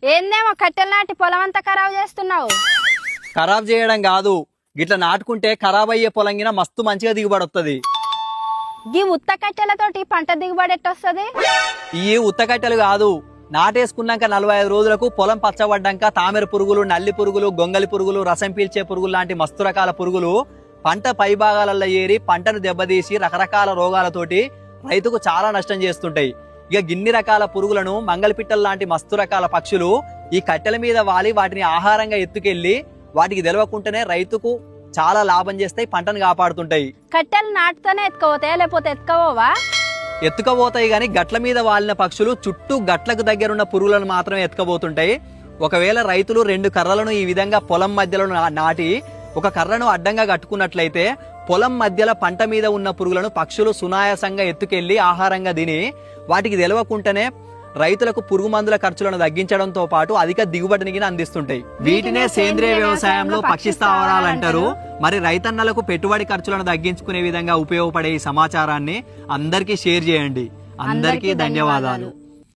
ఏందేమో కట్టెలు నాటి పొలం అంతా ఖరాబ్ చేస్తున్నావు. ఖరాబ్ చేయడం కాదు, గిట్ల నాటుకుంటే ఖరాబ్ అయ్యే పొలంగిన మస్తు మంచిగా దిగుబడి వస్తుంది. గీ ఉత్త కట్టెలతోటి పంట దిగుబడి ఎట్టొస్తుంది? ఈ ఉత్తకట్టెలు కాదు, నాటేసుకున్నాక 45 రోజులకు పొలం పచ్చబడ్డాక తామెర పురుగులు, నల్లి పురుగులు, గొంగలి పురుగులు, రసం పీల్చే పురుగులు లాంటి మస్తు రకాల పురుగులు పంట పై భాగాలలో ఏరి పంటను దెబ్బతీసి రకరకాల రోగాలతోటి రైతుకు చాలా నష్టం చేస్తుంటాయి. ఇక గిన్ని రకాల పురుగులను మంగళపిట్టలు లాంటి మస్తు రకాల పక్షులు ఈ కట్టెల మీద వాలి వాటిని ఆహారంగా ఎత్తుకెళ్లి వాటికి తెలవకుండానే రైతుకు చాలా లాభం చేస్తాయి, పంటను కాపాడుతుంటాయి. కట్టెలు నాటుతోనే ఎత్తుకోపోతాయా లేకపోతే ఎత్తుకోవా? ఎత్తుకపోతాయి కానీ గట్ల మీద వాలిన పక్షులు చుట్టూ గట్లకు దగ్గరున్న పురుగులను మాత్రమే ఎత్తుకపోతుంటాయి. ఒకవేళ రైతులు 2 కర్రలను ఈ విధంగా పొలం మధ్యలో నాటి ఒక కర్రను అడ్డంగా కట్టుకున్నట్లయితే పొలం మధ్యలో పంట మీద ఉన్న పురుగులను పక్షులు సునాయాసంగా ఎత్తుకెళ్లి ఆహారంగా తిని వాటికి తెలవకుండానే రైతులకు పురుగు మందుల ఖర్చులను తగ్గించడంతో పాటు అధిక దిగుబడిని అందిస్తుంటాయి. వీటినే సేంద్రియ వ్యవసాయంలో పక్షి స్థావరాలు అంటారు. మరి రైతన్నలకు పెట్టుబడి ఖర్చులను తగ్గించుకునే విధంగా ఉపయోగపడే ఈ సమాచారాన్ని అందరికీ షేర్ చేయండి. అందరికీ ధన్యవాదాలు.